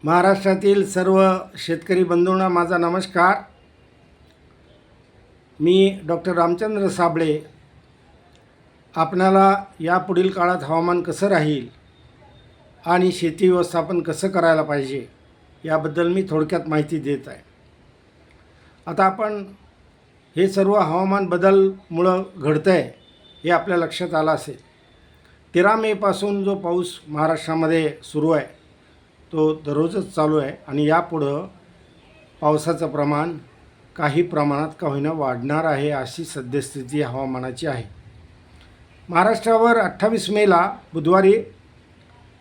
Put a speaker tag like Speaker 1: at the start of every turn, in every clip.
Speaker 1: महाराष्ट्रातील सर्व शेतकरी बंधूंना माझा नमस्कार। मी डॉक्टर रामचंद्र साबळे आपणाला यापुढील काळात हवामान कसं राहील आणि शेती व्यवस्थापन कसं करायला पाहिजे याबद्दल मी थोडक्यात माहिती देत आहे। आता आपण हे सर्व हवामान बदलमुळं घडतं आहे हे आपल्या लक्षात आलं असेल। 13 मेपासून जो पाऊस महाराष्ट्रामध्ये सुरू आहे तो दररोजच चालू आहे आणि यापुढं पावसाचं प्रमाण काही प्रमाणात का होईना वाढणार आहे अशी सद्यस्थिती हवामानाची आहे। महाराष्ट्रावर 28 मेला बुधवारी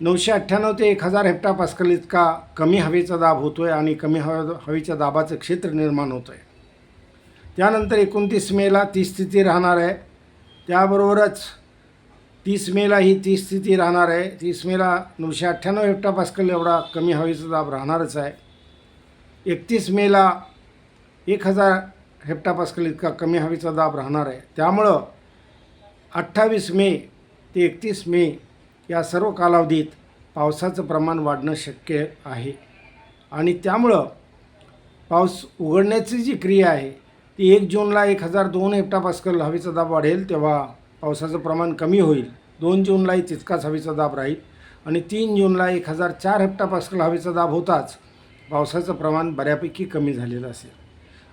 Speaker 1: 998 ते 1000 हेक्टोपास्कल इतका कमी हवेचा दाब होतो आहे आणि कमी हवेच्या दाबाचं क्षेत्र निर्माण होतं आहे। त्यानंतर 29 मेला ती स्थिती राहणार आहे। त्याबरोबरच 30 मेला ही ती स्थिती राहणार आहे। 30 मेला 998 हेक्टोपास्कल एवढा कमी हवेचा दाब राहणारच आहे। 31 मेला 1000 हेक्टोपास्कल इतका कमी हवेचा दाब राहणार आहे। त्यामुळं 28 मे ते 31 मे या सर्व कालावधीत पावसाचं प्रमाण वाढणं शक्य आहे आणि त्यामुळं पाऊस उघडण्याची जी क्रिया आहे ती 1 जूनला 1002 हेक्टोपास्कल हवेचा दाब वाढेल तेव्हा पावसाचं प्रमाण कमी होईल। 2 जूनलाही तितकाच हवेचा दाब राहील आणि 3 जूनला 1004 हेक्टोपास्कल हवेचा दाब होताच पावसाचं प्रमाण बऱ्यापैकी कमी झालेलं असेल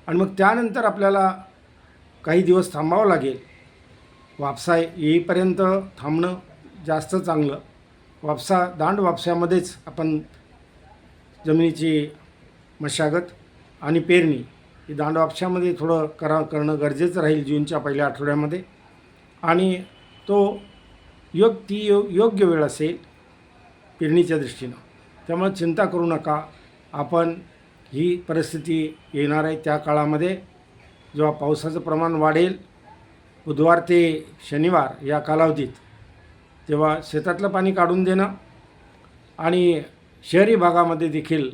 Speaker 1: आणि मग त्यानंतर आपल्याला काही दिवस थांबावं लागेल। वापसा येईपर्यंत थांबणं जास्त चांगलं। दांड वापशामध्येच आपण जमिनीची मशागत आणि पेरणी ही दांड वापशामध्ये थोडं करणं गरजेचं राहील जूनच्या पहिल्या आठवड्यामध्ये आणि तो योग्य वेळ असेल पेरणीच्या दृष्टीनं। त्यामुळे चिंता करू नका। आपण ही परिस्थिती येणार आहे त्या काळामध्ये जेव्हा पावसाचं प्रमाण वाढेल बुधवार ते शनिवार या कालावधीत तेव्हा शेतातलं पाणी काढून देणं आणि शहरी भागामध्ये देखील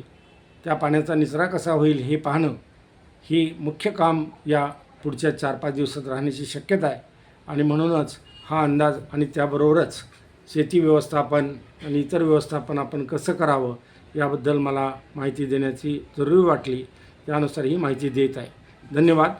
Speaker 1: त्या पाण्याचा निचरा कसा होईल हे पाहणं ही मुख्य काम या पुढच्या 4-5 दिवसात राहण्याची शक्यता आहे आणि म्हणूनच हा अंदाज आणि त्याबरोबरच शेती व्यवस्थापन आणि इतर व्यवस्थापन आपण कसं करावं याबद्दल मला माहिती देण्याची जरुरी वाटली। त्यानुसार ही माहिती देत आहे। धन्यवाद।